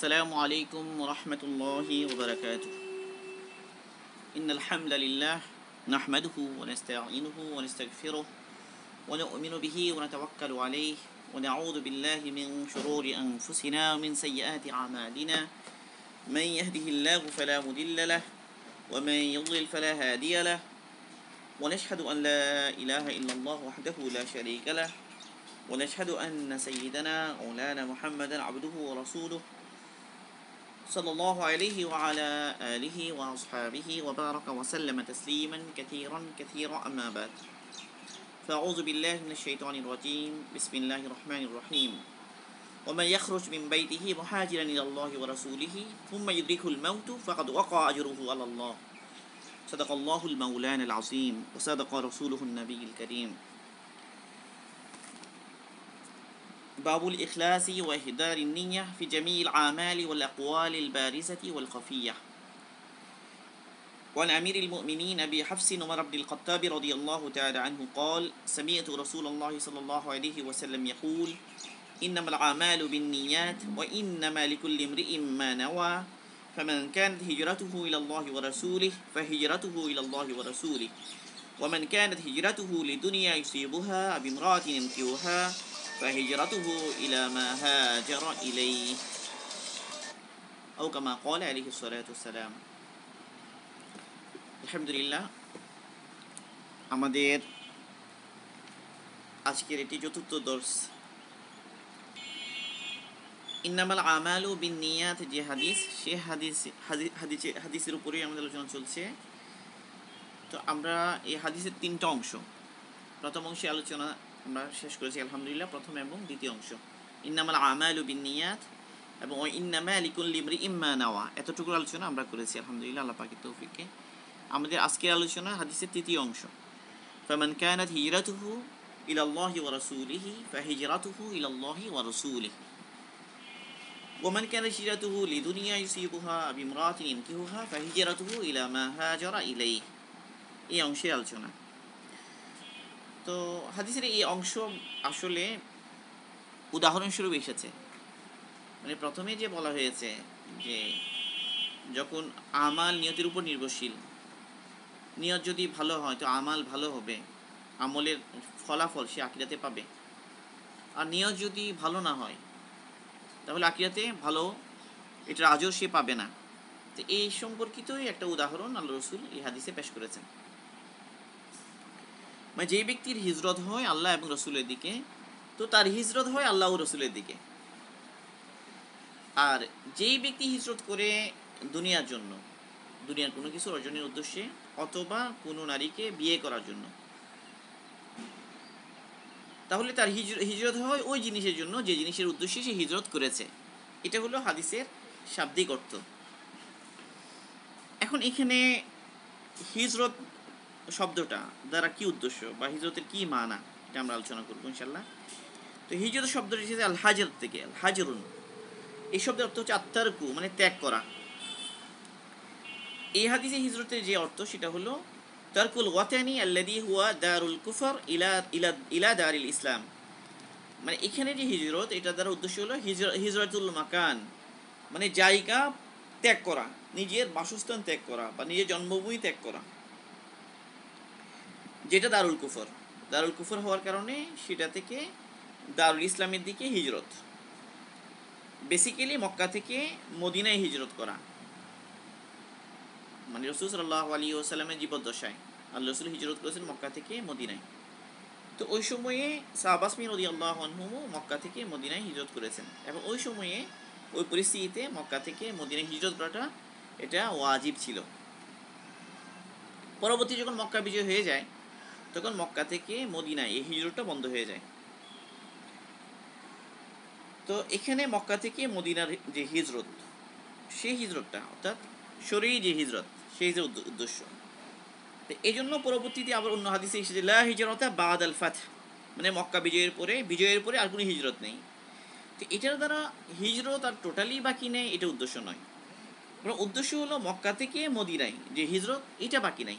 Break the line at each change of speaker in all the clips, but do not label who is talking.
السلام عليكم ورحمة الله وبركاته. إن الحمد لله نحمده ونستعينه ونستغفره ونؤمن به ونتوكل عليه ونعوذ بالله من شرور أنفسنا ومن سيئات أعمالنا. من يهده الله فلا مضل له ومن يضلل فلا هادي له ونشهد أن لا إله إلا الله وحده لا شريك له ونشهد أن سيدنا مولانا محمدا عبده ورسوله صلى الله عليه وعلى آله وأصحابه وبارك وسلم تسليما كثيرا أما بعد. فأعوذ بالله من الشيطان الرجيم. بسم الله الرحمن الرحيم. ومن يخرج من بيته مهاجرا إلى الله ورسوله ثم يدركه الموت فقد وقع أجره على الله. صدق الله المولان العظيم وصدق رسوله النبي الكريم. باب الإخلاص وإحضار النية في جميع الأعمال والأقوال البارزة والخفية. وعن أمير المؤمنين أبي حفص عمر بن الخطاب رضي الله تعالى عنه قال: سمعت رسول الله صلى الله عليه وسلم يقول: إنما الأعمال بالنيات وإنما لكل امرئ ما نوى فمن كانت هجرته إلى الله ورسوله فهجرته إلى الله ورسوله ومن كانت هجرته لدنيا يصيبها أو امرأة ينكحها فهجرته إلى ما هاجر إليه أو كما قال عليه الصلاة والسلام. আলহামদুলিল্লাহ, আমাদের আজকের এটি চতুর্থ দর্স। ইন্নামাল আমালু বিন্নিয়াত যে হাদিস, সে হাদিসের উপরেই আমাদের আলোচনা চলছে। তো আমরা এই হাদিসের তিনটা অংশ, প্রথম অংশে আলোচনা আমরা শেষ করেছি আলহামদুলিল্লাহ, প্রথম এবং দ্বিতীয় অংশ ইন্নামাল আমালু বিন্নিয়াত এবং ইন্নামা লিকুল্লি ইমরিইম মা নাওয়া, এতটুকু আলোচনা আমরা করেছি আলহামদুলিল্লাহ আল্লাহ পাকের তৌফিকে। আমাদের আজকের আলোচনা হাদিসের তৃতীয় অংশ, ফামান কানাত হিজরাতুহু ইলাল্লাহি ওয়া রাসূলিহি ফাহিজরাতুহু ইলাল্লাহি ওয়া রাসূলিহি ওয়া মান কানাত হিজরাতুহু লিদুনিয়া ইউসিবুহা আও ইমরাআতিন ইয়ানকিহুহা ফাহিজরাতুহু ইলা মা হাজারা ইলাইহি। এই অংশের আলোচনা। তো হাদিসের এই অংশ আসলে উদাহরণস্বরূপ এসেছে। মানে প্রথমে যে বলা হয়েছে যে যখন আমাল নিয়তের উপর নির্ভরশীল, নিয়ত যদি ভালো হয় তো আমাল ভালো হবে, আমলের ফলাফল সে আখিরাতে পাবে। আর নিয়ত যদি ভালো না হয় তাহলে আখিরাতে ভালো এটার আজর সে পাবে না। তো এই সম্পর্কিতই একটা উদাহরণ আল্লাহ রসুল এই হাদিসে পেশ করেছেন। মানে যে ব্যক্তির হিজরত হয় আল্লাহ এবং রসুলের দিকে, তো তার হিজরত হয় আল্লাহ ও রসুলের দিকে। আর যেই ব্যক্তি হিজরত করে দুনিয়ার জন্য, দুনিয়ার কোনো কিছু অর্জনের উদ্দেশ্যে অথবা কোনো নারীকে বিয়ে করার জন্য, তাহলে তার হিজরত হয় ওই জিনিসের জন্য যে জিনিসের উদ্দেশ্যে সে হিজরত করেছে। এটা হলো হাদিসের শাব্দিক অর্থ। এখন এখানে হিজরত শব্দটা দ্বারা কি উদ্দেশ্য বা হিজরতের কি মানা, এটা আমরা আলোচনা করবো ইনশাল্লাহ। তো হিজরত শব্দটি এসেছে আল হাজর থেকে, আল হাজরুন। এই শব্দের অর্থ হচ্ছে আত্মারকু, মানে ত্যাগ করা। এই হাদিসে হিজরতের যে অর্থ সেটা হলো তারকুল ওয়াতানি আল্লাযী হুয়া দারুল কুফর ইলা দারিল ইসলাম। মানে এখানে যে হিজরত, এটা দ্বারা উদ্দেশ্য হলো হিজরতুল মাকান, মানে জায়গা ত্যাগ করা, নিজের বাসস্থান ত্যাগ করা বা নিজের জন্মভূমি ত্যাগ করা, যেটা দারুল কুফর। দারুল কুফর হওয়ার কারণে সেটা থেকে দারুল ইসলামের দিকে হিজরত। বেসিক্যালি মক্কা থেকে মদিনায় হিজরত করা, মানে রাসূল সাল্লাল্লাহু আলাইহি ওয়াসাল্লামের জীবদ্দশায় আল্লাহ রাসূল হিজরত করেছেন মক্কা থেকে মদিনায়। তো ওই সময়ে সাহাবাসমি রাদিয়াল্লাহু আনহুম মক্কা থেকে মদিনায় হিজরত করেছেন, এবং ওই সময়ে ওই পরিস্থিতিতে মক্কা থেকে মদিনায় হিজরত করাটা এটা ওয়াজিব ছিল। পরবর্তী যখন মক্কা বিজয় হয়ে যায় তখন মক্কা থেকে মদিনায় এই হিজরতটা বন্ধ হয়ে যায়। তো এখানে মক্কা থেকে মদিনার যে হিজরত, সেই হিজরতটা অর্থাৎ শরঈ যে হিজরত, সেই যে উদ্দেশ্য। তো এই জন্য পরবর্তীতে আবার অন্য হাদিসে এসেছে লা হিজরাতা বাদাল ফাতহ, মানে মক্কা বিজয়ের পরে আর কোনো হিজরত নেই। তো এটার দ্বারা হিজরত আর টোটালি বাকি নেই, এটা উদ্দেশ্য নয়। উদ্দেশ্য হলো মক্কা থেকে মদিনায় যে হিজরত, এটা বাকি নাই।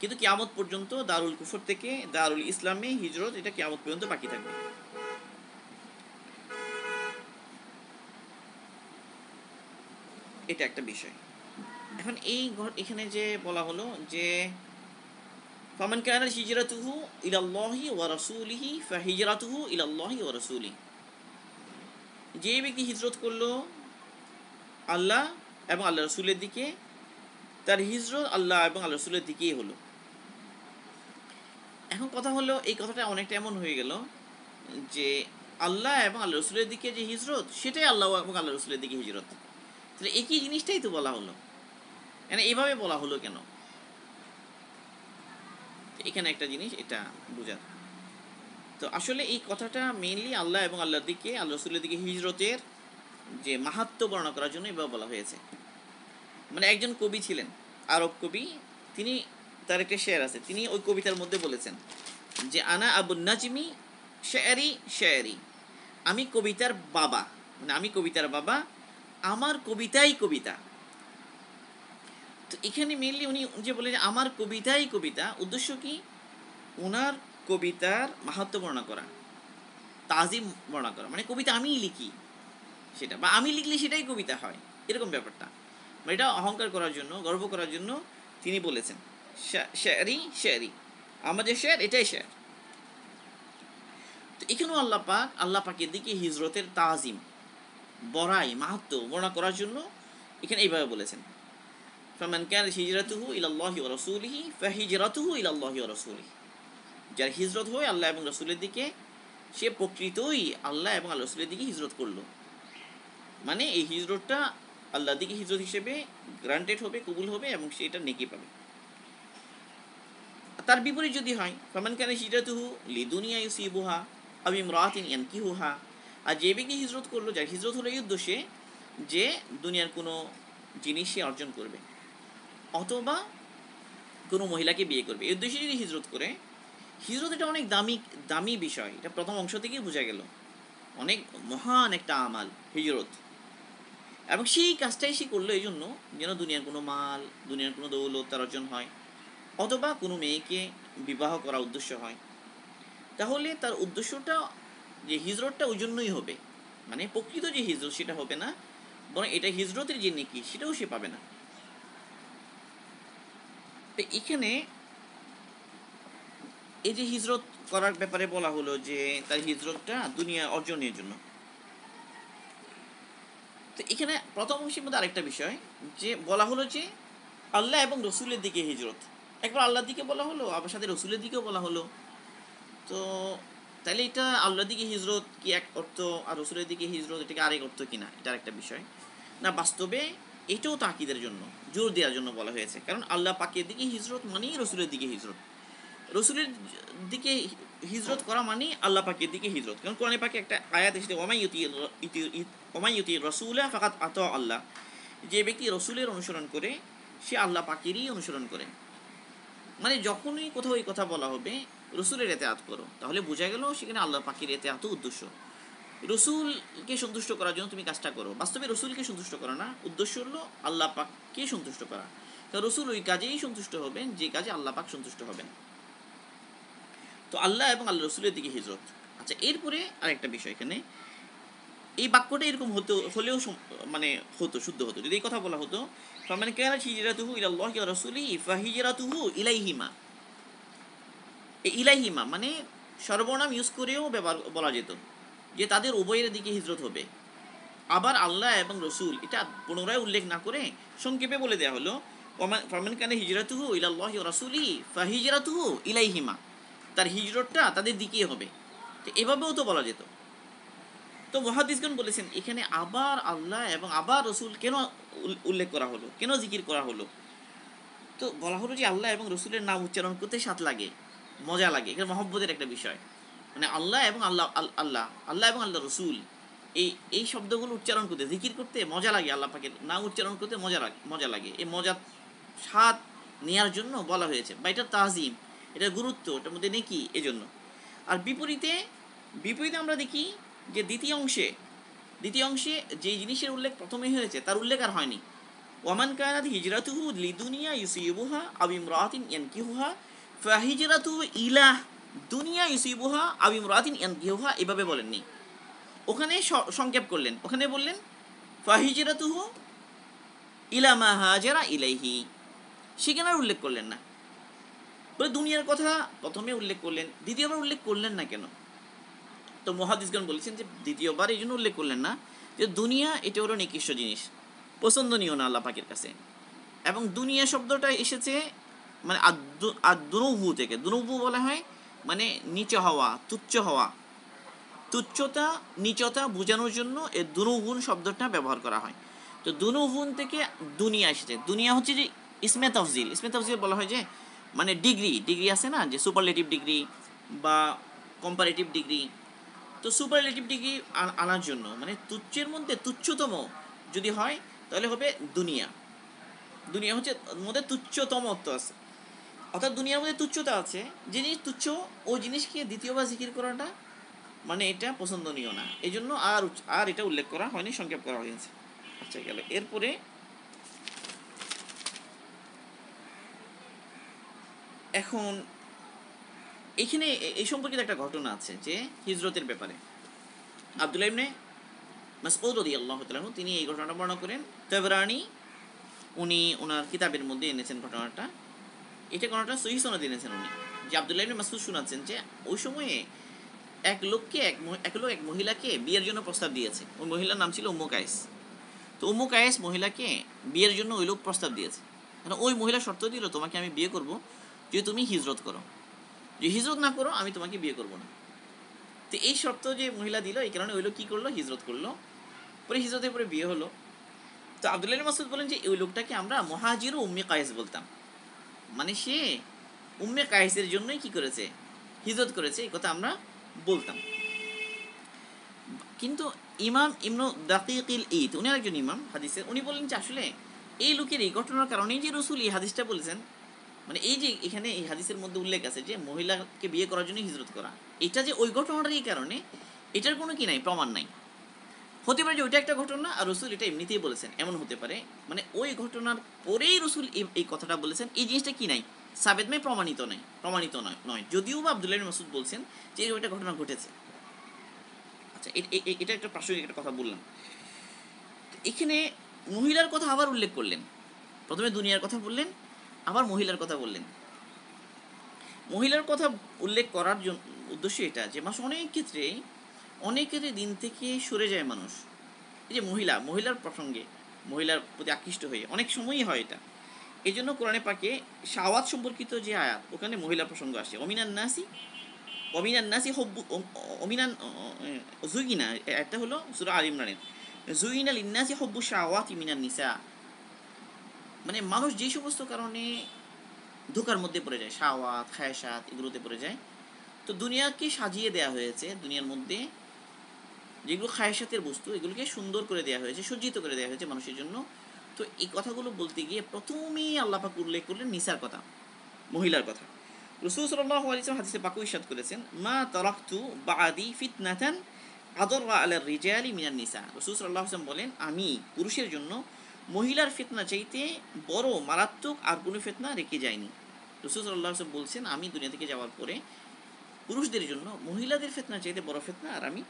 কিন্তু কিয়ামত পর্যন্ত দারুল কুফর থেকে দারুল ইসলামে হিজরত, এটা কিয়ামত পর্যন্ত বাকি থাকবে। এটা একটা বিষয়। এখন এখানে যে বলা হলো যে ফামান কানাত হিজরাতুহু ইলাল্লাহি ওয়া রাসূলিহি ফাহিজরাতুহু ইলাল্লাহি ওয়া রাসূলিহি, যে ব্যক্তি হিজরত করলো আল্লাহ এবং আল্লাহ রসুলের দিকে, তার হিজরত আল্লাহ এবং আল্লাহ রসুলের দিকেই হলো। এখন কথা হলো, এই কথাটা অনেকটা এমন হয়ে গেল যে আল্লাহ এবং আল্লাহ রসুলের দিকে যে হিজরত, সেটাই আল্লাহ এবং আল্লাহ রসুলের দিকে হিজরত। তাহলে একই জিনিসটাই তো বলা হলো, মানে এইভাবে বলা হলো কেন? এখানে একটা জিনিস এটা বোঝার। তো আসলে এই কথাটা মেইনলি আল্লাহ এবং আল্লাহর দিকে, আল্লাহ রসুলের দিকে হিজরতের যে মাহাত্ম্য বর্ণনা করার জন্য এভাবে বলা হয়েছে। মানে একজন কবি ছিলেন, আরব কবি, তিনি, তার একটা শেয়ার আছে, তিনি ওই কবিতার মধ্যে বলেছেন যে আনা আবু নাজমি শেয়ারি শেয়ারি, আমি কবিতার বাবা, মানে আমি কবিতার বাবা, আমার কবিতাই কবিতা। তো এখানে মেনলি উনি যে বলে যে আমার কবিতাই কবিতা, উদ্দেশ্য কি? ওনার কবিতার মাহাত্ম্য বর্ণনা করা, তাজিম বর্ণনা করা, মানে কবিতা আমিই লিখি সেটা, বা আমি লিখলে সেটাই কবিতা হয়, এরকম ব্যাপারটা। মানে এটা অহংকার করার জন্য, গর্ব করার জন্য তিনি বলেছেন শেয়ারি শেয়ারি, আমার যে শেয়ার এটাই শেয়ার। তো এখানেও আল্লাহ পাকের দিকে হিজরতের তাজিম, বড়াই, মাহাত্ম্য বর্ণনা করার জন্য এখানে এইভাবে বলেছেন ফামান কানাত হিজরাতুহু ইলাল্লাহি ওয়া রাসূলিহি ফাহিজরাতুহু ইলাল্লাহি ওয়া রাসূলিহি, যার হিজরত হয় আল্লাহ এবং রাসূলের দিকে, সে প্রকৃতই আল্লাহ এবং আল্লাহ রাসূলের দিকে হিজরত করলো। মানে এই হিজরতটা আল্লাহর দিকে হিজরত হিসেবে গ্রান্টেড হবে, কবুল হবে, এবং সে এটা নেকি পাবে। তার বিপরীত যদি হয় ফামান কানাত হিজরাতুহু লিদুনিয়া ইউসিবুহা আও ইমরাআতিন ইয়ানকিহুহা, আর যে ব্যক্তি হিজরত করলো, যার হিজরত হলো এই উদ্দেশ্যে যে দুনিয়ার কোনো জিনিস সে অর্জন করবে অথবা কোনো মহিলাকে বিয়ে করবে, এই উদ্দেশ্যে যদি হিজরত করে, হিজরত এটা অনেক দামি বিষয়, এটা প্রথম অংশ থেকেই বোঝা গেল, অনেক মহান একটা আমাল হিজরত। এবং সেই কাজটাই সে করলো এই জন্য যেন দুনিয়ার কোনো মাল, দুনিয়ার কোনো দৌলত তার অর্জন হয়, অথবা কোনো মেয়েকে বিবাহ করা উদ্দেশ্য হয়। তাহলে তার উদ্দেশ্যটা, যে হিজরতটা ওই জন্যই হবে, মানে প্রকৃত যে হিজরত সেটা হবে না, বরং এটা হিজরতের যে নেকি সেটাও সে পাবে না। তো এখানে এই যে হিজরত করার ব্যাপারে বলা হলো যে তার হিজরতটা দুনিয়া অর্জনের জন্য। তো এখানে প্রথম অংশের মধ্যে আরেকটা বিষয় যে বলা হলো যে আল্লাহ এবং রসুলের দিকে হিজরত, একবার আল্লাহর দিকে বলা হলো, আবার সাথে রসুলের দিকেও বলা হলো। তো তাহলে এটা আল্লাহর দিকে হিজরত কি এক অর্থ, আর রসুলের দিকে হিজরত এটাকে আরেক অর্থ কিনা, এটা আরেকটা বিষয় না। বাস্তবে এটাও তাকিদের জন্য, জোর দেওয়ার জন্য বলা হয়েছে, কারণ আল্লাহ পাকের দিকে হিজরত মানেই রসুলের দিকে হিজরত, রসুলের দিকে হিজরত করা মানে আল্লাহ পাকের দিকে হিজরত। কারণ কোরআনে পাকে একটা আয়াত এসেছে ওমাই ইউতি রসুলা ফাকাত আতা আল্লাহ, যে ব্যক্তি রসুলের অনুসরণ করে সে আল্লাহ পাকেরই অনুসরণ করে। মানে যখনই কোথাও এই কথা বলা হবে রসুলের এতেআত করো, তাহলে বোঝা গেল সেখানে আল্লাহ পাকের এতেআত উদ্দেশ্য, রসুলকে সন্তুষ্ট করার জন্য তুমি কাজটা করো। বাস্তবে রসুলকে সন্তুষ্ট করা না, উদ্দেশ্য হলো আল্লাহ পাককে সন্তুষ্ট করা, কারণ রসুল ওই কাজেই সন্তুষ্ট হবেন যে কাজে আল্লাহ পাক সন্তুষ্ট হবেন। তো আল্লাহ এবং আল্লাহ রসুলের দিকে হিজরত। আচ্ছা, এরপরে আরেকটা বিষয়, এখানে এই বাক্যটা এরকম হলেও মানে হতো, শুদ্ধ হতো যদি এই কথা বলা হতো ফামান কানাত হিজরাতুহু ইলাল্লাহি ওয়া রাসূলিহি ফাহিজরাতুহু ইলাইহিমা। এই ইলাইহিমা মানে সর্বনাম ইউজ করেও বলা যেত যে তাদের উভয়ের দিকে হিজরত হবে। আবার আল্লাহ এবং রসুল এটা পুনরায় উল্লেখ না করে সংক্ষেপে বলে দেওয়া হলো ফামান কানাত হিজরাতুহু ইলাল্লাহি ওয়া রাসূলিহি ফাহিজরাতুহু ইলাইহিমা, তার হিজরতটা তাদের দিকেই হবে। তো এভাবেও তো বলা যেত। তো মুহাদ্দিসগণ বলেছেন এখানে আবার আল্লাহ এবং আবার রসুল কেন উল্লেখ করা হলো, কেন জিকির করা হলো? তো বলা হলো যে আল্লাহ এবং রসুলের নাম উচ্চারণ করতে স্বাদ লাগে, মজা লাগে, এখানে মহব্বতের একটা বিষয়। মানে আল্লাহ এবং আল্লাহ এবং আল্লাহ রসুল, এই শব্দগুলো উচ্চারণ করতে, জিকির করতে মজা লাগে, আল্লাহ পাকের নাম উচ্চারণ করতে মজা লাগে। এই মজা স্বাদ নেওয়ার জন্য বলা হয়েছে, বা এটা তাজিম, এটার গুরুত্ব, এটার মধ্যে নেকি, এজন্য। আর বিপরীতে আমরা দেখি যে দ্বিতীয় অংশে যে জিনিসের উল্লেখ প্রথমে হয়েছে তার উল্লেখ আর হয়নি। ওয়ামান কানাত হিজরাতুহু লিদুনিয়া ইউসিবুহা আও ইমরাআতিন ইয়ানকিহুহা ফাহিজরাতুহু ইলা দুনিয়া ইউসিবুহা আও ইমরাআতিন ইয়ানকিহুহা, এভাবে বলেননি, ওখানে সংক্ষেপ করলেন, ওখানে বললেন ফাহিজরাতুহু ইলা মা হাজারা ইলাইহি, সেখানে আর উল্লেখ করলেন না। বলে দুনিয়ার কথা প্রথমে উল্লেখ করলেন, দ্বিতীয়বার উল্লেখ করলেন না কেন? তো মুহাদ্দিসগণ বলেছেন যে দ্বিতীয়বার এই জন্য উল্লেখ করলেন না যে দুনিয়া এটা হলো নিকৃষ্ট জিনিস, পছন্দনীয় না আল্লাহ পাকের কাছে। এবং দুনিয়া শব্দটা এসেছে মানে দুনুবু থেকে। দুনুবু বলা হয় মানে নিচে হওয়া, তুচ্ছ হওয়া, তুচ্ছতা নিচতা বোঝানোর জন্য এই দুনুগুন শব্দটা ব্যবহার করা হয়। তো দুনুগুন থেকে দুনিয়া এসেছে। দুনিয়া হচ্ছে যে ইসমে তফজিল। ইসমে তফজিল বলা হয় যে মানে ডিগ্রি, ডিগ্রি আছে না, যে সুপারলেটিভ ডিগ্রি বা কম্পারেটিভ ডিগ্রি। তো সুপারলেটিভ ডিগ্রি আনার জন্য মানে তুচ্ছের মধ্যে তুচ্ছতম যদি হয় তাহলে হবে দুনিয়া। দুনিয়া হচ্ছে মধ্যে তুচ্ছতমত্ব আছে, অর্থাৎ দুনিয়ার মধ্যে তুচ্ছতা আছে। যে জিনিস তুচ্ছ ওই জিনিসকে দ্বিতীয়বার জিকির করাটা মানে এটা পছন্দনীয় না, এই জন্য আর এটা উল্লেখ করা হয়নি, সংক্ষেপ করা হয়েছে। আচ্ছা গেল। এরপরে এখন এখানে এই সম্পর্কিত একটা ঘটনা আছে যে হিজরতের ব্যাপারে আব্দুল্লাহ ইবনে মাসউদ রাদিয়াল্লাহু তাআলা তিনি এই ঘটনাটা বর্ণনা করেন। তাবরানী উনি ওনার কিতাবের মধ্যে এনেছেন ঘটনাটা। এটা ঘটনাটা সহিহ সনদে এনেছেন উনি, যে আব্দুল্লাহ ইবনে মাসউদ শোনাচ্ছেন যে ওই সময়ে এক লোক এক মহিলাকে বিয়ের জন্য প্রস্তাব দিয়েছে। ওই মহিলার নাম ছিল উম্মু কায়েস। তো উম্মু কায়েস মহিলাকে বিয়ের জন্য ওই লোক প্রস্তাব দিয়েছে। কারণ ওই মহিলা শর্ত দিল, তোমাকে আমি বিয়ে করব যদি তুমি হিজরত করো, যদি হিজরত না করো আমি তোমাকে বিয়ে করব না। তো এই শর্ত যে মহিলা দিল, এই কারণে ওই লোক কী করলো, হিজরত করলো। পরে হিজরতের পরে বিয়ে হলো। তো আব্দুল্লাহ ইবনে মাসউদ বলেন যে ওই লোকটাকে আমরা মুহাজির ও উম্মে কায়েস বলতাম, মানে সে উম্মে কায়েসের জন্যই কি করেছে, হিজরত করেছে, এই কথা আমরা বলতাম। কিন্তু ইমাম ইবনু দাকিকিল ঈদ, উনি আরেকজন ইমাম হাদিসের, উনি বলেন যে আসলে এই লোকের এই ঘটনার কারণেই যে রসুল এই হাদিসটা বলেছেন, মানে এই যে এখানে এই হাদিসের মধ্যে উল্লেখ আছে যে মহিলাকে বিয়ে করার জন্য হিজরত করা, এটা যে ওই ঘটনাটারই কারণে, এটার কোনো কি নাই, প্রমাণ নাই। হতে পারে যে ওইটা একটা ঘটনা আর রসুল এটা এমনিতেই বলেছেন, এমন হতে পারে। মানে ওই ঘটনার পরেই রসুল এই কথাটা বলেছেন, এই জিনিসটা কি নাই, সাবেত নাই, প্রমাণিত নয়। যদিও বা আব্দুল্লাহ ইবনে মাসউদ বলছেন যে ওইটা ঘটনা ঘটেছে। আচ্ছা, এটা একটা প্রাসঙ্গিক একটা কথা বললাম। এখানে মহিলার কথা আবার উল্লেখ করলেন। প্রথমে দুনিয়ার কথা বললেন, আবার মহিলার কথা বললেন। মহিলার কথা উল্লেখ করার জন্য উদ্দেশ্য এটা যে মানুষ অনেক ক্ষেত্রে দিন থেকে সরে যায় মানুষ। এই যে মহিলার প্রসঙ্গে, মহিলার প্রতি আকৃষ্ট হয়ে অনেক সময়ই হয় এটা। এই জন্য কোরআনে পাকে শাওয়াত সম্পর্কিত যে আয়াত, ওখানে মহিলা প্রসঙ্গ আসে। অমিনান নাসি হব্বু অমিনান জুইনা, একটা হলো সূরা আল ইমরানের, জুইনা লিন্নাসি হব্বু শাওয়াতি মিনান নিসা। মানে মানুষ যে সমস্ত কারণে ধোকার মধ্যে পড়ে যায়, শাওয়াত খায়সাত এগুলোতে পড়ে যায়। তো দুনিয়াকে সাজিয়ে দেওয়া হয়েছে, দুনিয়ার মধ্যে যেগুলো খায়সাতের বস্তু এগুলোকে সুন্দর করে দেওয়া হয়েছে, সজ্জিত করে দেওয়া হয়েছে মানুষের জন্য। তো এই কথাগুলো বলতে গিয়ে প্রথমেই আল্লাহ পাক উল্লেখ করলেন নিসার কথা, মহিলার কথা। রাসূল সাল্লাল্লাহু আলাইহি ওয়াসাল্লাম হাদিসে পাক ইরশাদ করেছেন, মা তারাকতু বাদি ফিতনাতান আদররা আলার রিজালি মিনান নিসা। রাসূল সাল্লাল্লাহু আলাইহি ওয়াসাল্লাম বলেন, আমি পুরুষের জন্য মহিলার ফিতনা চাইতে বড় মারাত্মক আর কোনো ফিতনা রেখে যায়নি। রাসূল সাল্লাল্লাহু আলাইহি ওয়াসাল্লাম বলছেন, আমি দুনিয়া থেকে যাওয়ার পরে পুরুষদের জন্য মহিলাদের ফিতনা চাইতে বড় ফিতনা আর আমি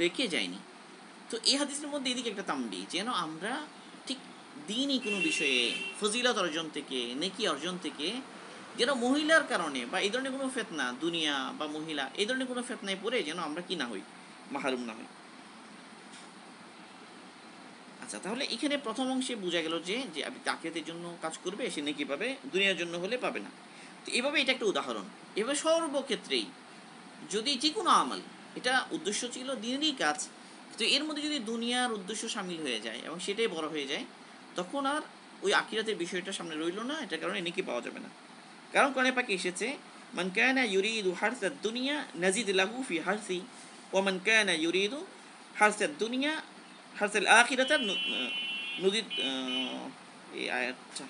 রেখে যায়নি। তো এই হাদিসের মধ্যে এদিকে একটা তাম্বি, যেন আমরা ঠিক দিনই কোনো বিষয়ে ফজিলত অর্জন থেকে, নেকি অর্জন থেকে, যেন মহিলার কারণে বা এই ধরনের কোনো ফিতনা, দুনিয়া বা মহিলা এই ধরনের কোনো ফিতনায় পড়ে যেন আমরা কি না হই, মাহরুম না হই। আচ্ছা, তাহলে এখানে প্রথম অংশে বোঝা গেল যে আপনি আখিরাতের জন্য কাজ করবে সে নেকি পাবে, দুনিয়ার জন্য হলে পাবে না। তো এভাবে এটা একটা উদাহরণ। এভাবে সর্বক্ষেত্রেই যদি যে কোনো আমল, এটা উদ্দেশ্য ছিল দিনেরই কাজ, তো এর মধ্যে যদি দুনিয়ার উদ্দেশ্য সামিল হয়ে যায় এবং সেটাই বড় হয়ে যায়, তখন আর ওই আখিরাতের বিষয়টা সামনে রইল না, এটার কারণে নেকি পাওয়া যাবে না। কারণ কোরআনে পাকে এসেছে, মান কানা ইউরিদু হারসাদ দুনিয়া নাজিদ লাহু ফি হারসি ওয়া মান কানা ইউরিদু হারসাদ দুনিয়া হারসাল আখিরাতা নুজিদ। এই আয়াতটা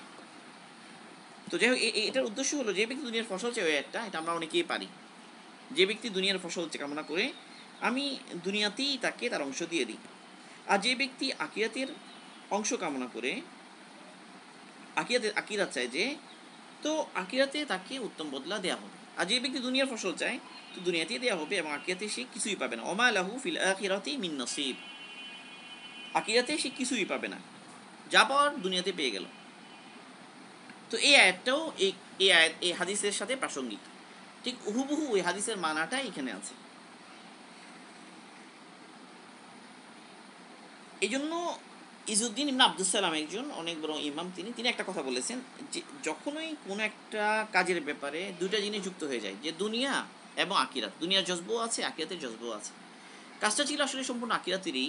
তো যাই হোক, এটার উদ্দেশ্য হলো যে ব্যক্তি দুনিয়ার ফসল চাই, ওই একটা এটা আমরা অনেকেই পারি। যে ব্যক্তি দুনিয়ার ফসল কামনা করে আমি দুনিয়াতেই তাকে তার অংশ দিয়ে দিই। আর যে ব্যক্তি আকিরাতের অংশ কামনা করে, আকিরাত চায় যে, তো আকিরাতে তাকে উত্তম বদলা দেওয়া হবে। আর যে ব্যক্তি দুনিয়ার ফসল চায়, তো দুনিয়াতেই দেওয়া হবে এবং আকিরাতে সে কিছুই পাবে না। ওমা লাহু ফিল আখিরাতি মিন নসিব, আকিরাতে সে কিছুই পাবে না। যা পাওয়ার দুনিয়াতে পেয়ে গেল। তো এই আয়াতটাও এই হাদিসের সাথে প্রাসঙ্গিক, ঠিক হুবহু ওই হাদিসের মানাটা এখানে আছে। এই জন্য ইজুদ্দিন ইবনে আব্দুস সালাম একজন অনেক বড় ইমাম, তিনি একটা কথা বলেছেন যে যখনই কোনো একটা কাজের ব্যাপারে দুইটা জিনিস যুক্ত হয়ে যায়, যে দুনিয়া এবং আকিরাত, দুনিয়ার জজবও আছে, আকিরাতের জজবও আছে, কাজটা ছিল আসলে সম্পূর্ণ আকিরাতেরই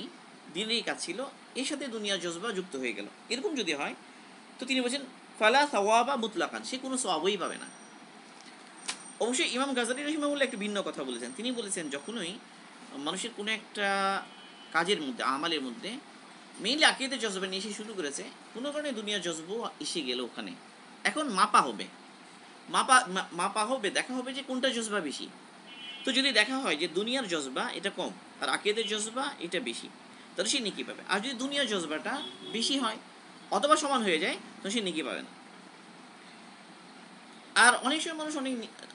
দিনেরই কাজ ছিল, এর সাথে দুনিয়ার জজবা যুক্ত হয়ে গেল, এরকম যদি হয় তো তিনি বলছেন ফালা সাওয়াবা মুতলাকান, সে কোনো সওয়াবই পাবে না। অবশ্যই ইমাম গাজালি রহিমাহুল্লাহ একটু ভিন্ন কথা বলেছেন, তিনি বলেছেন যখনই মানুষের কোনো একটা কাজের মধ্যে, আমালের মধ্যে মেইনলি আকিদাতের জজবা নিয়ে এসে শুরু করেছে, কোনো কারণে দুনিয়ার জজবও এসে গেল ওখানে, এখন মাপা হবে, দেখা হবে যে কোনটা জজবা বেশি। তো যদি দেখা হয় যে দুনিয়ার জজবা এটা কম আর আকিদাতের জজবা এটা বেশি, তাহলে সে নেকি পাবে। আর যদি দুনিয়ার জজবাটা বেশি হয় অথবা সমান হয়ে যায়, তো সে নেকি পাবে না। আর অনেক সময় মানুষ অনেক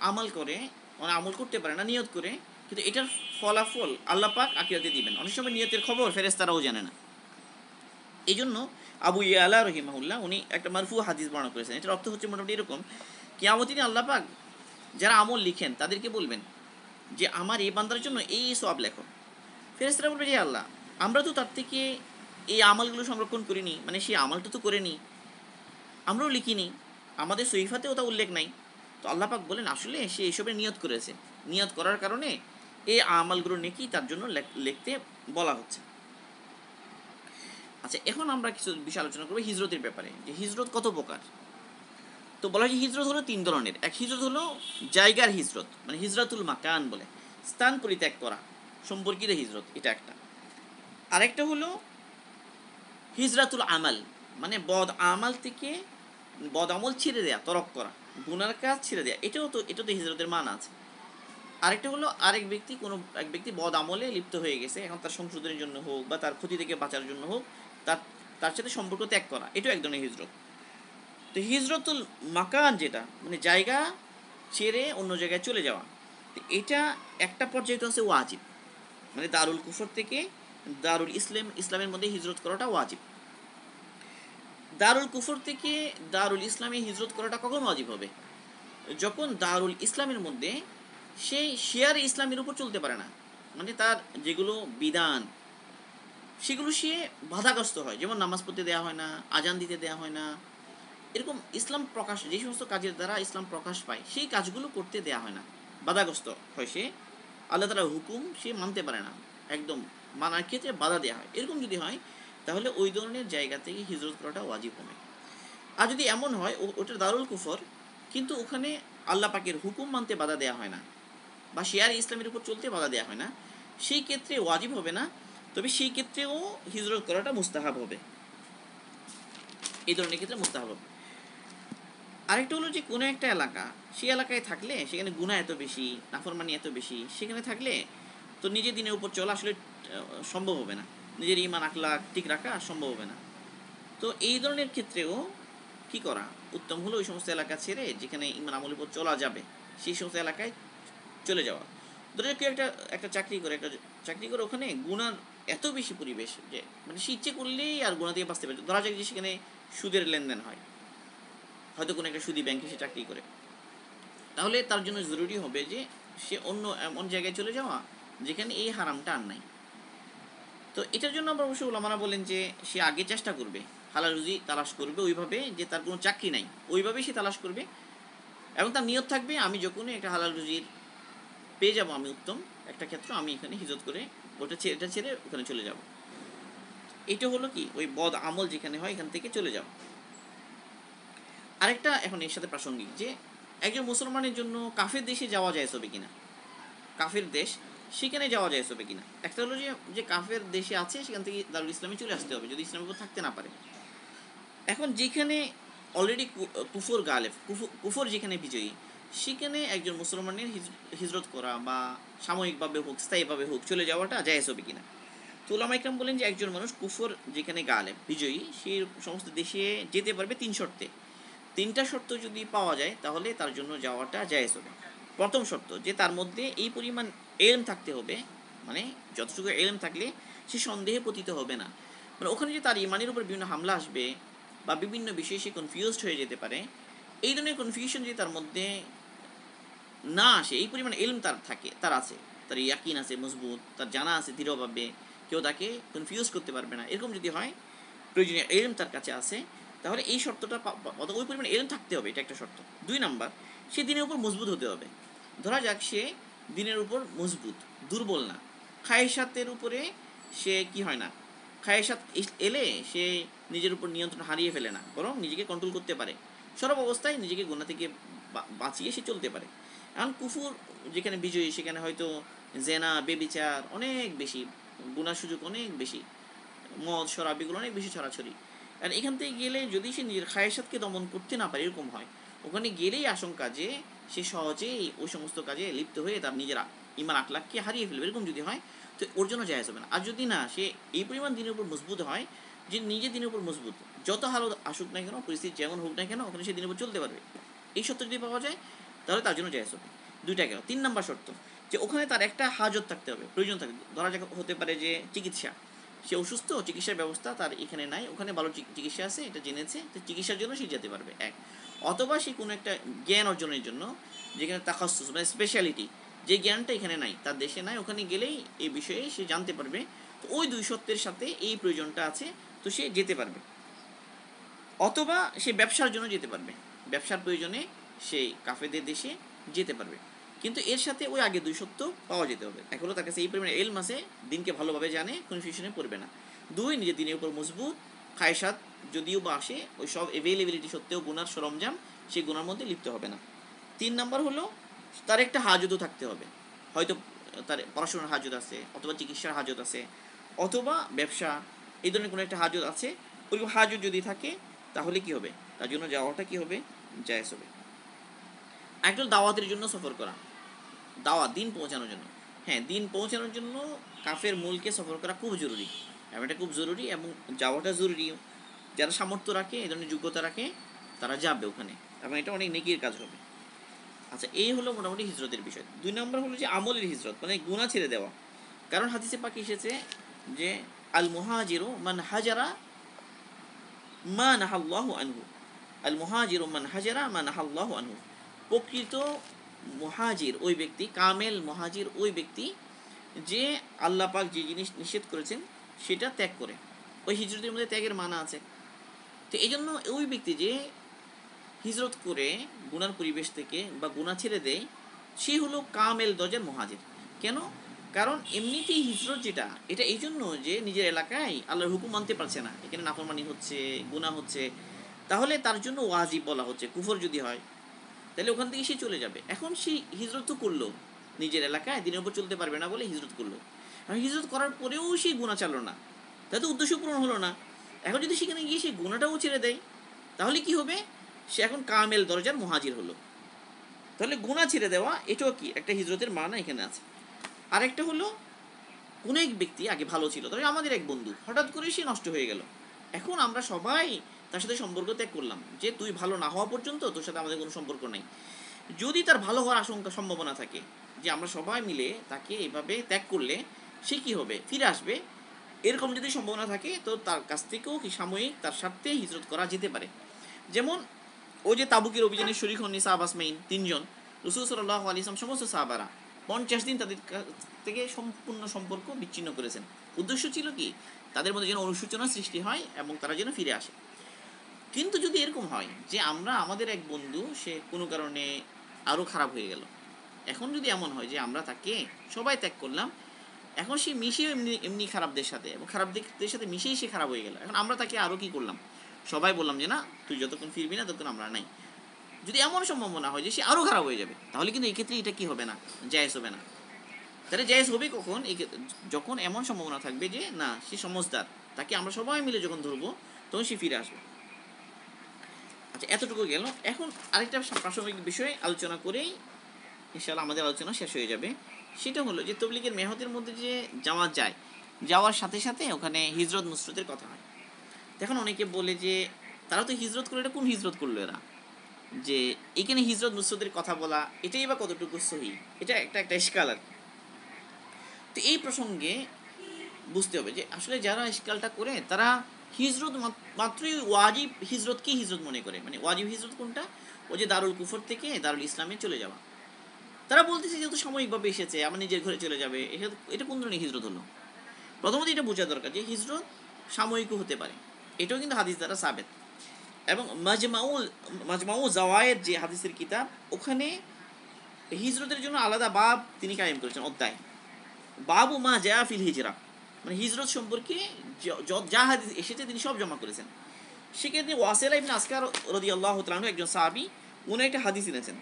আমল করে, মানে আমল করতে পারে না নিয়ত করে, কিন্তু এটার ফলাফল আল্লাহ পাক আখিরাতে দিবেন। অনেক সময় নিয়তের খবর ফেরেশতারাও জানে না। এই জন্য আবু ইয়ালা রহিমাহুল্লাহ উনি একটা মারফু হাদিস বর্ণনা করেছেন। এটার অর্থ হচ্ছে মোটামুটি এরকম, কিয়ামতের দিন আল্লাহ পাক যারা আমল লিখেন তাদেরকে বলবেন যে আমার এই বান্দার জন্য এই সওয়াব লেখো। ফেরেশতারা বলবে যে আল্লাহ, আমরা তো তার থেকে এই আমলগুলো সংরক্ষণ করিনি, মানে সেই আমলটা তো করে নি, আমরাও লিখিনি, আমাদের সহিফাতেও তা উল্লেখ নাই। তো আল্লাহ পাক বলেন আসলে সে এসবের নিয়ত করেছে, নিয়ত করার কারণে এই আমলগুলো নেকি তার জন্য লিখতে বলা হচ্ছে। আচ্ছা, এখন আমরা কিছু বিষয় আলোচনা করবো হিজরতের ব্যাপারে, যে হিজরত কত প্রকার। তো বলা হয় হিজরত হলো 3 ধরনের। এক হিজরত হলো জায়গার হিজরত, মানে হিজরাতুল মাকান বলে, স্থান পরিত্যাগ করা সম্পর্কিত হিজরত, এটা একটা। আরেকটা হলো হিজরাতুল আমাল, মানে বদ আমল ছেড়ে দেয়া, তরক করা, গুনার কাজ ছেড়ে দেয়া, এটা তো হিজরতের মান আছে। আরেকটা হলো এক ব্যক্তি বদ আমলে লিপ্ত হয়ে গেছে, এখন তার সংশোধনের জন্য হোক বা তার ক্ষতি থেকে বাঁচার জন্য হোক, তার সাথে সম্পর্ক ত্যাগ করা, এটাও এক ধরনের হিজরত। তো হিজরতুল মাকান যেটা, মানে জায়গা ছেড়ে অন্য জায়গায় চলে যাওয়া, তো এটা একটা পর্যায়ে তো আছে ওয়াজিব, মানে দারুল কুফর থেকে দারুল ইসলামের মধ্যে হিজরত করাটা ওয়াজিব। দারুল কুফর থেকে দারুল ইসলামে হিজরত করাটা কখন ওয়াজিব হবে? যখন দারুল ইসলামের মধ্যে সে শিয়ার ইসলামের উপর চলতে পারে না, মানে তার যেগুলো বিধান সেগুলো সে বাধাগ্রস্ত হয়, যেমন নামাজ পড়তে দেওয়া হয় না, আজান দিতে দেওয়া হয় না, এরকম ইসলাম প্রকাশ, যে সমস্ত কাজের দ্বারা ইসলাম প্রকাশ পায় সেই কাজগুলো করতে দেওয়া হয় না, বাধাগ্রস্ত হয় সে, আল্লাহ তাআলার হুকুম সে মানতে পারে না, একদম মানার ক্ষেত্রে বাধা দেওয়া হয়, এরকম যদি হয় তাহলে ওই ধরনের জায়গা থেকে হিজরত করাটা ওয়াজিব হবে। আর যদি এমন হয় ওটা দারুল কুফর, কিন্তু ওখানে আল্লাহ পাকের হুকুম মানতে বাধা দেওয়া হয় না বা শিয়ার ইসলামের উপর চলতে বাধা দেওয়া হয় না, সেই ক্ষেত্রে ওয়াজিব হবে না, তবে সেই ক্ষেত্রেও হিজরত করাটা মুস্তাহাব হবে, এই ধরনের ক্ষেত্রে মুস্তাহাব হবে। আরেকটা হলো যে কোনো একটা এলাকা, সেই এলাকায় থাকলে সেখানে গুনাহ এত বেশি, নাফরমানি এত বেশি, সেখানে থাকলে তো নিজের দিনের উপর চলা আসলে সম্ভব হবে না, নিজের ঈমান আখলাক ঠিক রাখা সম্ভব হবে না। তো এই ধরনের ক্ষেত্রেও কি করা উত্তম হলো, ওই সমস্ত এলাকা ছেড়ে যেখানে ঈমান আমলের উপর চলা যাবে সেই সমস্ত এলাকায় চলে যাওয়া। ধরো কেউ একটা চাকরি করে ওখানে গুনার এত বেশি পরিবেশ যে মানে সে ইচ্ছে করলেই আর গুনাহ থেকে বাঁচতে পারে। ধরা যাক যে সেখানে সুদের লেনদেন হয়, হয়তো কোনো একটা সুদী ব্যাংকে সে চাকরি করে, তাহলে তার জন্য জরুরি হবে যে সে অন্য এমন জায়গায় চলে যাওয়া যেখানে এই হারামটা আর নাই। তো এটার জন্য আমরা অবশ্যই ওলামারা বলেন যে সে আগে চেষ্টা করবে, হালাল রুজি তালাশ করবে ওইভাবে, যে তার কোনো চাকরি নাই ওইভাবেই সে তালাশ করবে, এবং তার নিয়ত থাকবে আমি যখনই একটা হালাল রুজির পেয়ে যাবো, আমি উত্তম একটা ক্ষেত্র, আমি এখানে হিজরত করে এটা ছেড়ে ওখানে চলে যাব। এটা হলো কি ওই বদ আমল যেখানে হয় এখান থেকে চলে যাও। আরেকটা এখন এর সাথে প্রাসঙ্গিক, যে একজন মুসলমানের জন্য কাফের দেশে যাওয়া যায় হবে কিনা, কাফের দেশ সেখানে যাওয়া যায় হবে কিনা। একটা হলো যে কাফের দেশে আছে সেখান থেকে দারুল ইসলামে চলে আসতে হবে যদি ইসলামের উপর থাকতে না পারে। এখন যেখানে অলরেডি কুফর গালেব, কুফর যেখানে বিজয়ী, সেখানে একজন মুসলমানের হিজরত করা বা সাময়িকভাবে হোক স্থায়ীভাবে হোক চলে যাওয়াটা জায়েজ হবে কিনা। তো উলামা ইকরাম বলেন যে একজন মানুষ কুফর যেখানে গালেব বিজয়ী সেই সমস্ত দেশে যেতে পারবে 3 শর্তে। 3টা শর্ত যদি পাওয়া যায় তাহলে তার জন্য যাওয়াটা জায়েজ হবে। প্রথম শর্ত যে তার মধ্যে এই পরিমাণ ইলম থাকতে হবে, মানে যতটুকু ইলম থাকলে সে সন্দেহে পতিত হবে না, মানে ওখানে যে তার ইমানের উপর বিভিন্ন হামলা আসবে বা বিভিন্ন বিষয়ে সে কনফিউজড হয়ে যেতে পারে, এই ধরনের কনফিউশন যদি তার মধ্যে না আসে, এই পরিমাণে ইলম তার থাকে, তার আছে, তার ইয়াকিন আছে মজবুত, তার জানা আছে দৃঢ়ভাবে, কেউ তাকে কনফিউজ করতে পারবে না, এরকম যদি হয়, প্রয়োজনীয় ইলম তার কাছে আছে, তাহলে এই শর্তটা ওই পরিমাণে ইলম থাকতে হবে, এটা একটা শর্ত। 2 নাম্বার, সে দিনের উপর মজবুত হতে হবে। ধরা যাক সে দিনের উপর মজবুত, দুর্বল না, খায়েশাতের উপরে সে কি হয় না, খায়েশাত এলে সে নিজের উপর নিয়ন্ত্রণ হারিয়ে ফেলে না, বরং নিজেকে কন্ট্রোল করতে পারে, সর্ব অবস্থায় নিজেকে গুনাহ থেকে বাঁচিয়ে সে চলতে পারে। এখন কুফুর যেখানে বিজয়ী, সেখানে হয়তো জেনা, বেবিচার অনেক বেশি, গুনার সুযোগ অনেক বেশি, মদ শরাব এগুলো অনেক বেশি ছড়াছড়ি। আর এখান থেকে গেলে যদি সে নিজের খায়েশাতকে দমন করতে না পারে, এরকম হয়, ওখানে গেলেই আশঙ্কা যে সে সহজেই ওই সমস্ত কাজে লিপ্ত হয়ে তার নিজের ইমান আখলাককে হারিয়ে ফেলবে, এরকম যদি হয় তো ওর জন্য জায়েজ হবে না। আর যদি না, সে এই পরিমাণ দিনের উপর মজবুত হয় যে নিজে দিনের উপর মজবুত, যত হালত আসুক না কেন, পরিস্থিতি যেমন হোক না কেন, ওখানে সে দিনের উপর চলতে পারবে, এই সত্য যদি পাওয়া যায় তাহলে তার জন্য জায়েজ হবে। 2টা গেল। 3 নাম্বার শর্ত, যে ওখানে তার একটা হাজত থাকতে হবে, প্রয়োজন থাকবে। ধরা যাক হতে পারে যে চিকিৎসা, সে অসুস্থ, চিকিৎসার ব্যবস্থা তার এখানে নাই, ওখানে ভালো চিকিৎসা আছে, এটা জেনেছে, তো চিকিৎসার জন্য সে যেতে পারবে, এক। অথবা সে কোনো একটা জ্ঞান অর্জনের জন্য, যেখানে তাখাসুস মানে স্পেশালিটি, যে জ্ঞানটা এখানে নাই, তার দেশে নাই, ওখানে গেলেই এই বিষয়ে সে জানতে পারবে, তো ওই 2 সত্যের সাথে এই প্রয়োজনটা আছে, তো সে যেতে পারবে। অথবা সে ব্যবসার জন্য যেতে পারবে, ব্যবসার প্রয়োজনে সেই কাফেরদের দেশে যেতে পারবে, কিন্তু এর সাথে ওই আগে 2 সত্য পাওয়া যেতে হবে। এক হলো তার কাছে এই পরিমাণে এলম আছে, দিনকে ভালোভাবে জানে, কনফিউশনে পড়বে না। 2, নিজের দিনের উপর মজবুত, খায়সাত যদিও বা আসে, ওই সব অ্যাভেলেবিলিটি সত্ত্বেও গুনার সরঞ্জাম, সেই গুনার মধ্যে লিপ্ত হবে না। 3 নাম্বার হলো তার একটা হাজতও থাকতে হবে, হয়তো তার পড়াশোনার হাজত আছে, অথবা চিকিৎসার হাজত আছে, অথবা ব্যবসা, এই ধরনের কোনো একটা হাজত আছে। ওইরকম হাজত যদি থাকে তাহলে কি হবে, তার জন্য যাওয়াটা কি হবে, জায়েজ হবে। একদল দাওয়াতের জন্য সফর করা, দাওয়াত দিন পৌঁছানোর জন্য, হ্যাঁ দিন পৌঁছানোর জন্য কাফের মূলকে সফর করা খুব জরুরি, এবং এটা খুব জরুরি, এবং যাওয়াটা জরুরিও। যারা সামর্থ্য রাখে, এই ধরনের যোগ্যতা রাখে, তারা যাবে ওখানে, এবং এটা অনেক নেকির কাজ হবে। আচ্ছা, এই হলো মোটামুটি হিজরতের বিষয়। 2 নম্বর হলো যে আমলের হিজরত, মানে গুনাহ ছেড়ে দেওয়া। কারণ হাদিসে পাকে এসেছে যে আল মুহাজিরু মান হাজারা মা নাহাল্লাহু আনহু, আল মুহাজিরু মান হাজারা মা নাহাল্লাহু আনহু, প্রকৃত মুহাজির ওই ব্যক্তি, কামেল মুহাজির ওই ব্যক্তি যে আল্লাহ পাক যে জিনিস নিষেধ করেছেন সেটা ত্যাগ করে। ওই হিজরতের মধ্যে ত্যাগের মানা আছে। তো এই জন্য ওই ব্যক্তি যে হিজরত করে গুনার পরিবেশ থেকে বা গুনাহ ছেড়ে দেয়, সে হলো কামেল দরজার মুহাজির। কেন? কারণ এমনিতেই হিজরত যেটা, এটা এই জন্য যে নিজের এলাকায় আল্লাহর হুকুম মানতে পারছে না, এখানে নাফরমানি হচ্ছে, গুনাহ হচ্ছে, তাহলে তার জন্য ওয়াজিব বলা হচ্ছে। কুফর যদি হয় তাহলে ওখান থেকে সে চলে যাবে। এখন সে হিজরত তো করলো, নিজের এলাকায় দিনের উপর চলতে পারবে না বলে হিজরত করলো, আর হিজরত করার পরেও সে গুনাহ চাললো না, তাহলে তো উদ্দেশ্য পূরণ হলো না। এখন যদি সেখানে গিয়ে সে গুনাহটাও ছেড়ে দেয়, তাহলে কি হবে, সে এখন কামেল দরজার মুহাজির হলো। তাহলে গুনাহ ছেড়ে দেওয়া এটাও কি একটা হিজরতের মানা এখানে আছে। আরেকটা হলো, কোনো এক ব্যক্তি আগে ভালো ছিল, তবে আমাদের এক বন্ধু হঠাৎ করে সে নষ্ট হয়ে গেল, এখন আমরা সবাই তার সাথে সম্পর্ক ত্যাগ করলাম, যে তুই ভালো না হওয়া পর্যন্ত তোর সাথে আমাদের কোনো সম্পর্ক নেই। যদি তার ভালো হওয়ার আশঙ্কা সম্ভাবনা থাকে, যে আমরা সবাই মিলে তাকে এভাবে ত্যাগ করলে সে কি হবে, ফিরে আসবে, এরকম যদি সম্ভাবনা থাকে, তো তার কাছ থেকেও কি সাময়িক তার স্বার্থে হিজরত করা যেতে পারে। যেমন ওই যে তাবুকের অভিযানে শরীক হন নিসা আবাসমাইন 3 জন, রসুল সাল্লাল্লাহু আলাইহি ওয়াসাল্লাম সমস্ত সাহাবারা 50 দিন তাদের থেকে সম্পূর্ণ সম্পর্ক বিচ্ছিন্ন করেছেন। উদ্দেশ্য ছিল কি, তাদের মধ্যে যেন অনুশোচনা সৃষ্টি হয় এবং তারা যেন ফিরে আসে। কিন্তু যদি এরকম হয় যে আমরা, আমাদের এক বন্ধু সে কোনো কারণে আরও খারাপ হয়ে গেল, এখন যদি এমন হয় যে আমরা তাকে সবাই ত্যাগ করলাম, এখন সে মিশেও এমনি এমনি খারাপদের সাথে, এবং খারাপদের সাথে মিশেই সে খারাপ হয়ে গেল, এখন আমরা তাকে আরও কি করলাম, সবাই বললাম যে না তুই যতক্ষণ ফিরবি না ততক্ষণ আমরা নাই, যদি এমন সম্ভাবনা হয় যে সে আরও খারাপ হয়ে যাবে, তাহলে কিন্তু এই ক্ষেত্রে এটা কি হবে না, জায়েজ হবে না। তাহলে জায়েজ হবে কখন, যখন এমন সম্ভাবনা থাকবে যে না সে সমজদার, তাকে আমরা সবাই মিলে যখন ধরবো তখন সে ফিরে আসবে। আচ্ছা, এতটুকু গেল। এখন আরেকটা প্রাসঙ্গিক বিষয়ে আলোচনা করেই ইনশাআল্লাহ আমাদের আলোচনা শেষ হয়ে যাবে। সেটা হলো যে তবলিগের মেহনতের মধ্যে যে যাওয়া যায়, যাওয়ার সাথে সাথে ওখানে হিজরত নুসরতের কথা হয়। এখন অনেকে বলে যে তারা তো হিজরত করলো, এটা কোন হিজরত করলো এরা, যে এখানে হিজরত নুসরতের কথা বলা এটাই বা কতটুকু সহি, এটা একটা ইশকাল আর। তো এই প্রসঙ্গে বুঝতে হবে যে আসলে যারা ইশকালটা করে তারা হিজরত মাত্রই ওয়াজিব হিজরতকেই হিজরত মনে করে। মানে ওয়াজিব হিজরত কোনটা? ওই যে দারুল কুফর থেকে দারুল ইসলামে চলে যাওয়া। তারা বলতেছে যেহেতু সাময়িকভাবে এসেছে আমার নিজের ঘরে চলে যাবে, এটা কোন ধরনের হিজরত হলো? প্রথমত এটা বোঝা দরকার যে হিজরত সাময়িকও হতে পারে, এটাও কিন্তু হাদিস দ্বারা সাবেত। এবং মাজমাউ জাওয়ায়েদ যে হাদিসের কিতাব, ওখানে হিজরতের জন্য আলাদা বাব তিনি কায়েম করেছেন, অধ্যায়, বাবু মা জায়া ফিল হিজরা, মানে হিজরত সম্পর্কে যা হাদিস এসেছে তিনি সব জমা করেছেন। সেক্ষেত্রে ওয়াসিলা ইবনে আসকার রাদিয়াল্লাহু তাআলা আনহু একজন সাহাবী, উনি একটা হাদিস এনেছেন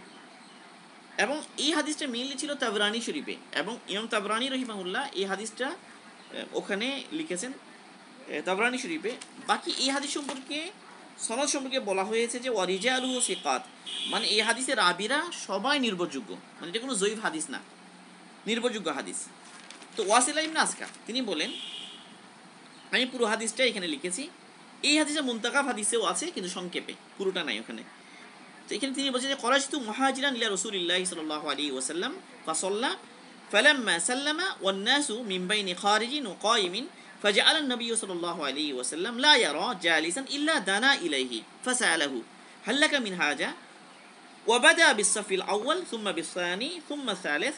এবং এই হাদিসটা মেইনলি ছিল তাবরানি শরীফে, এবং ইমাম তাবরানি রহিমাহুল্লাহ এই হাদিসটা ওখানে লিখেছেন তাবরানি শরীফে। বাকি এই হাদিস সম্পর্কে সনদ সম্পর্কে বলা হয়েছে যে ওয়ারিজালুহু সিকাত, মানে এই হাদিসের রাবীরা সবাই নির্ভরযোগ্য, মানে এটা কোনো জয়ীফ হাদিস না, নির্ভরযোগ্য হাদিস। তো ওয়াসিলা ইবনে আসকার তিনি বলেন, আমি পুরো হাদিসটা এখানে লিখেছি, এই হাদিসে মুনতাকাব হাদিসেও আছে কিন্তু সংক্ষেপে, পুরোটা নাই ওখানে। তো এখানে তিনি বলছেন যে খরাজতু মুহাজিরান ইলা রাসূলিল্লাহি সাল্লাল্লাহু আলাইহি ওয়াসাল্লাম ফাসাল্লা ফালাম্মা সাল্লামা ওয়ান নাসু মিন বাইনি খারিজিন ওয়া কায়িমিন فجعل النبي صلى الله عليه وسلم لا يرى جالسا إلا دنا إليه فسأله هل لك من حاجة وبدأ بالصف الأول ثم بالثاني ثم الثالث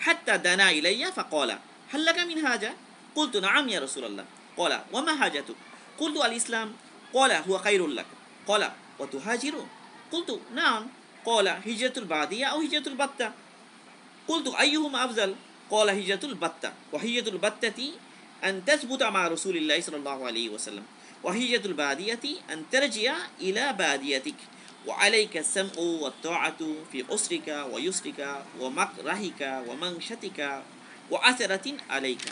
حتى دنا إلي فقال هل لك من حاجة قلت نعم يا رسول الله قال وما حاجتك قلت الإسلام قال هو خير لك قال وتهاجر قلت نعم قال هجرة البادية أو هجرة البتة قلت أيهما أفضل قال هجرة البتة وهجرة البتة أن تثبت مع رسول الله صلى الله عليه وسلم وهجرة البادية أن ترجع إلى باديتك وعليك السمع والطاعة في عسرك ويسرك ومكرهك ومنشتك وعثرة عليك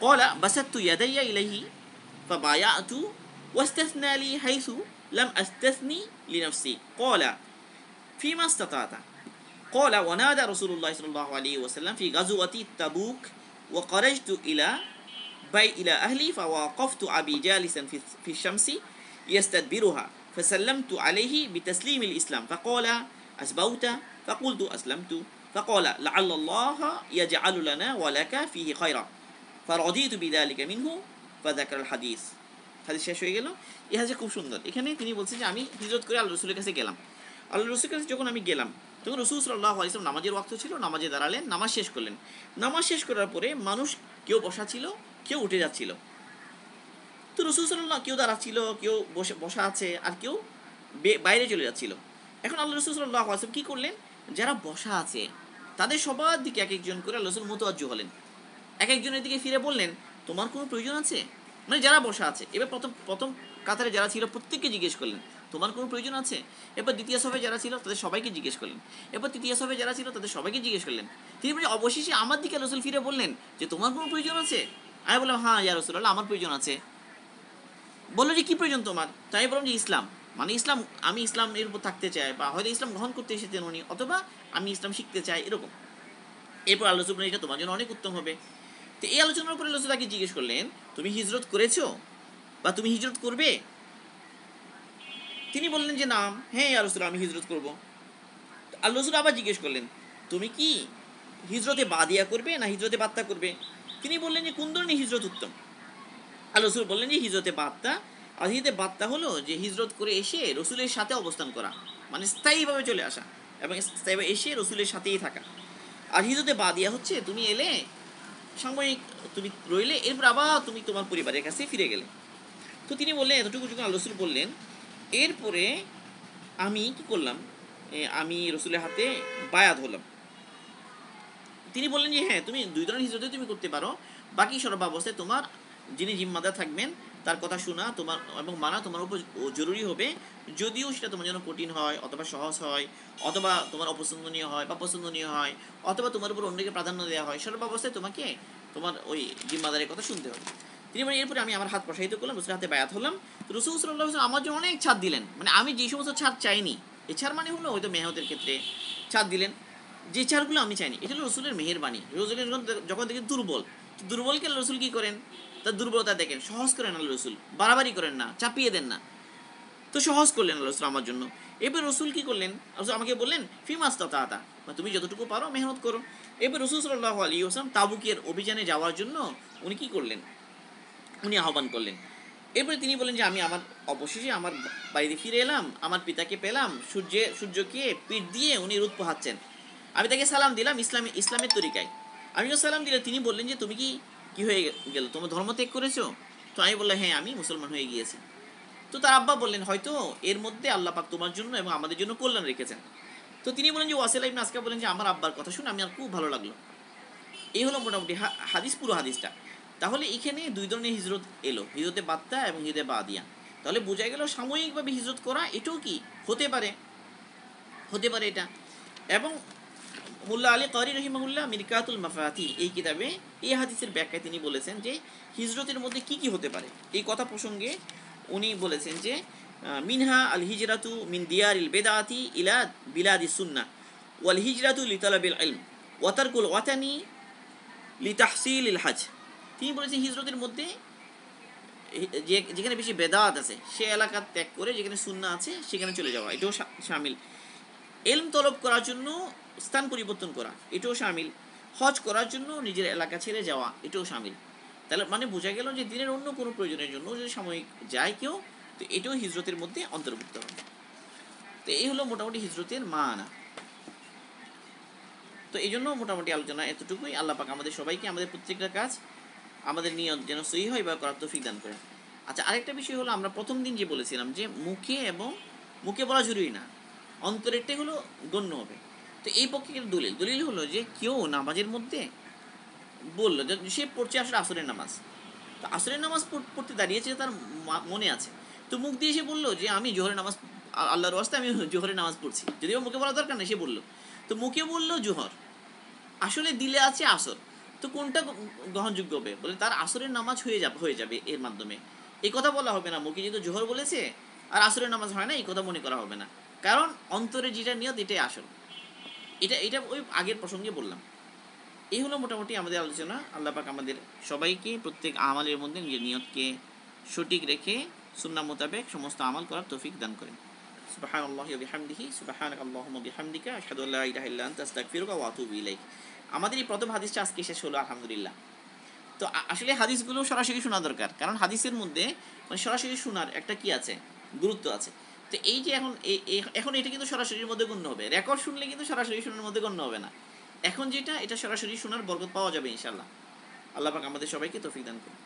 قال بسطت يدي إليه فبايعت واستثنى لي حيث لم أستثني لنفسي قال فيما استطعت قال ونادى رسول الله صلى الله عليه وسلم في غزوة تبوك وخرجت إلى أهلي فوقفت أبي جالسا في الشمس يستدبرها فسلمت عليه بتسليم الإسلام فقال أسبوت فقلت أسلمت فقال لعل الله يجعل لنا ولك فيه خيرا فرضيت بذلك منه فذكر الحديث। হাদিস শেষ হয়ে গেল। এই হাদিসটা খুব সুন্দর। এখানে তিনি বলছেন যে আমি হিজরত করে আল্লাহ রসুলের কাছে গেলাম। আল্লাহ রসুলের কাছে যখন আমি গেলাম তখন রসুল সাল্লাল্লাহু আলাইহি ওয়াসাল্লাম নামাজের ওয়াক্ত ছিল, নামাজে দাঁড়ালেন, নামাজ শেষ করলেন। নামাজ শেষ করার পরে মানুষ কেউ বসা ছিল, কেউ উঠে যাচ্ছিল। তো রসুল সাল্লাল্লাহু, কেউ দাঁড়াচ্ছিল, কেউ বসা আছে, আর কেউ বাইরে চলে যাচ্ছিল। এখন আল্লাহ রসুল সাল্লাল্লাহু আলাইহি ওয়াসাল্লাম কী করলেন? যারা বসা আছে তাদের সবার দিকে এক একজন করে আল্লাহ রসুল মুতাওয়াজ্জহ হলেন। এক একজনের দিকে ফিরে বললেন, তোমার কোনো প্রয়োজন আছে? মানে যারা বসা আছে, এবার প্রথম কাতারে যারা ছিল প্রত্যেককে জিজ্ঞেস করলেন তোমার কোনো প্রয়োজন আছে। এরপর দ্বিতীয় সফে যারা ছিল তাদের সবাইকে জিজ্ঞেস করলেন। এরপর তৃতীয় সফে যারা ছিল তাদের সবাইকে জিজ্ঞেস করলেন। তিনি বলে অবশেষে আমার দিকে রসুল ফিরে বললেন যে তোমার কোনো প্রয়োজন আছে? আমি বললাম হ্যাঁ ইয়া রাসূলুল্লাহ, আমার প্রয়োজন আছে। বললো যে কী প্রয়োজন তোমার? তাই বললাম যে ইসলাম, মানে ইসলাম, আমি ইসলাম এর উপর থাকতে চাই, বা হয়তো ইসলাম গ্রহণ করতে এসেছেন উনি, অথবা আমি ইসলাম শিখতে চাই, এরকম। এরপর আল্লাহ সুবহানাহু এটা তোমার জন্য অনেক উত্তম হবে। তো এই আলোচনার পরে আল্লাহ তাকে জিজ্ঞেস করলেন তুমি হিজরত করেছো বা তুমি হিজরত করবে? তিনি বললেন যে নাম, হ্যাঁ ইয়া রাসূলুল্লাহ আমি হিজরত করবো। আল্লাহ রাসূল আবার জিজ্ঞেস করলেন তুমি কি হিজরতে বাদিয়া করবে না হিজরতে বাত্তা করবে? তিনি বললেন যে কোন ধরনের হিজরত উত্তম? আল্লাহ রাসূল বললেন যে হিজরতে বাত্তা। আর হিজরতে বাত্তা হলো যে হিজরত করে এসে রসুলের সাথে অবস্থান করা, মানে স্থায়ীভাবে চলে আসা এবং স্থায়ীভাবে এসে রসুলের সাথেই থাকা। আর হিজরতে বাদিয়া হচ্ছে তুমি এলে, সাময়িক তুমি রইলে, এরপর আবার তুমি তোমার পরিবারের কাছে ফিরে গেলে। তো তিনি বললেন, এতটুকু যখন আল্লাহ রাসূল বললেন, এরপরে আমি কি করলাম, আমি রসুলের হাতে বায়াত হলাম। তিনি বললেন যে হ্যাঁ তুমি দুই ধরনের হিজরতে তুমি করতে পারো, বাকি সর্বাবস্থায় তোমার যিনি জিম্মাদার থাকবেন তার কথা শোনা তোমার এবং মানা তোমার উপর জরুরি হবে, যদিও সেটা তোমার জন্য কঠিন হয় অথবা সহজ হয় অথবা তোমার অপছন্দনীয় হয় বা পছন্দনীয় হয় অথবা তোমার উপর অন্যকে প্রাধান্য দেওয়া হয়, সর্বাবস্থায় তোমাকে তোমার ওই জিম্মাদারের কথা শুনতে হবে। তিনি বলেন এরপরে আমি আমার হাত প্রসারিত করলাম, রসুলের হাতে বায়াত হলাম। তো রসুল সাল্লাল্লাহু আলাইহি ওয়াসাল্লাম আমার জন্য অনেক ছাড় দিলেন, মানে আমি যে সমস্ত ছাড় চাইনি, এ ছাড় মানে হলো হয়তো মেহনতের ক্ষেত্রে ছাড় দিলেন, যে ছাড়গুলো আমি চাইনি, এটা হলো রসুলের মেহেরবানি। রসুলের যখন দেখেন দুর্বলকে রসুল কী করেন, তার দুর্বলতা দেখেন, সহজ করেন আল্লাহ রসুল, বাড়াবাড়ি করেন না, চাপিয়ে দেন না। তো সহজ করলেন আল্লাহ রাসূল আমার জন্য। এবার রসুল কি করলেন, রসুল আমাকে বললেন ফিমাস্তাতা, তুমি যতটুকু পারো মেহনত করো। এবার রসুল সাল্লাল্লাহু আলাইহি ওয়াসাল্লাম তাবুকের অভিযানে যাওয়ার জন্য উনি কি করলেন, উনি আহ্বান করলেন। এরপরে তিনি বলেন যে আমি আমার অবশেষে আমার বাড়িতে ফিরে এলাম, আমার পিতাকে পেলাম, সূর্যকে পিঠ দিয়ে উনি রোদ পোহাচ্ছেন। আমি তাকে সালাম দিলাম ইসলামের তরিকায়। আমি যখন সালাম দিলে তিনি বললেন যে তুমি কি হয়ে গেল, তোমার ধর্ম ত্যাগ করেছো? তো আমি বললাম হ্যাঁ, আমি মুসলমান হয়ে গিয়েছি। তো তার আব্বা বললেন হয়তো এর মধ্যে আল্লাহ পাক তোমার জন্য এবং আমাদের জন্য কল্যাণ রেখেছেন। তো তিনি বলেন যে ওয়াসিলা ইবনে আসকা বলেন যে আমার আব্বার কথা শুনে আমি আর খুব ভালো লাগলো। এই হলো মোটামুটি হাদিস, পুরো হাদিসটা। তাহলে এখানে দুই ধরনের হিজরত এলো, হিজরতে বাত্তা এবং হিজরতে বাদিয়া। তাহলে বোঝা গেল সাময়িকভাবে হিজরত করা এটাও কি হতে পারে, হতে পারে এটা। এবং মুল্লা আলী কারি রহিমাহুল্লাহ মিরকাতুল মাফাতি এই কিতাবে এই হাদিসের ব্যাখ্যায় তিনি বলেছেন যে হিজরতের মধ্যে কি কি হতে পারে। এই কথা প্রসঙ্গে উনি বলেছেন যে মিনহা আল হিজরাতু মিন দিয়ারিল বেদাতি ইলা বিলাদি সুন্নাহ ওয়াল হিজরাতু লিতালাবিল ইলম ওয়া তারকুল ওয়াতানি লিতাহসিলিল হজ। তিনি বলেছেন হিজরতের মধ্যে যেখানে বেশি বেদাত আছে সে এলাকা ত্যাগ করে যেখানে সুন্নাহ আছে সেখানে চলে যাওয়া, এটাও শামিল। ইলম তলব করার জন্য স্থান পরিবর্তন করা, এটাও শামিল। হজ করার জন্য নিজের এলাকা ছেড়ে যাওয়া, এটাও শামিল। তাহলে মানে বোঝা গেল যে দিনের অন্য কোনো প্রয়োজনের জন্য যদি সাময়িক যায় কেউ, তো এটাও হিজরতের মধ্যে অন্তর্ভুক্ত হবে। তো এই হলো মোটামুটি হিজরতের মানা। তো এই জন্য মোটামুটি আলোচনা এতটুকুই। আল্লাহ পাক আমাদের সবাইকে আমাদের প্রত্যেকটা কাজ আমাদের নিয়ত যেন সহি হয় বা করার তৌফিক দান করেন। আচ্ছা, আরেকটা বিষয় হলো আমরা প্রথম দিন যে বলেছিলাম যে মুখে বলা জরুরি না, অন্তরেরটাই হলো গণ্য হবে। তো এই পক্ষে দলিল হলো যে কেউ নামাজের মধ্যে বললো যে সে পড়ছে আসলে আসরের নামাজ, তো আসরের নামাজ পড়তে দাঁড়িয়েছে, তার মনে আছে, তো মুখ দিয়ে সে বললো যে আমি জোহরের নামাজ, আল্লাহর ওয়াস্তে আমি জোহরের নামাজ পড়ছি, যদিও মুখে বলা দরকার নেই, সে বললো। তো মুখে বললো জোহর, আসলে দিলে আছে আসর, তো কোনটা গ্রহণযোগ্য হবে? বলে তার আসরের নামাজ হয়ে যাবে এর মাধ্যমে। এই কথা বলা হবে না, মুখে যেহেতু জোহর বলেছে আর আসরের নামাজ হয় না, এই কথা মনে করা হবে না, কারণ অন্তরে যেটা নিয়ত এটাই আসল। এটা ওই আগের প্রসঙ্গে বললাম। এই হলো মোটামুটি আমাদের আলোচনা। আল্লাহ পাক আমাদের সবাইকে প্রত্যেক আমালের মধ্যে নিজের নিয়তকে সঠিক রেখে সুন্নাহ মোতাবেক সমস্ত আমাল করার তৌফিক দান করেন। সুবহানাল্লাহি ওয়া বিহামদিহি সুবহানাকাল্লাহুম্মা বিহামদিকা আশহাদু আল্লা ইলাহা ইল্লা আনতা আস্তাগফিরুকা ওয়া আতুবু ইলাইক। আমাদের এই প্রথম হাদিসটা আজকে শেষ হলো আলহামদুলিল্লাহ। তো আসলে হাদিসগুলো সরাসরি শোনা দরকার, কারণ হাদিসের মধ্যে মানে সরাসরি শোনার একটা কি আছে, গুরুত্ব আছে। তো এই যে এখন এটা কিন্তু সরাসরির মধ্যে গণ্য হবে, রেকর্ড শুনলে কিন্তু সরাসরি শোনার মধ্যে গণ্য হবে না। এখন যেটা এটা সরাসরি শোনার বরকত পাওয়া যাবে ইনশাআল্লাহ। আল্লাহ পাক আমাদের সবাইকে তৌফিক দান করুন।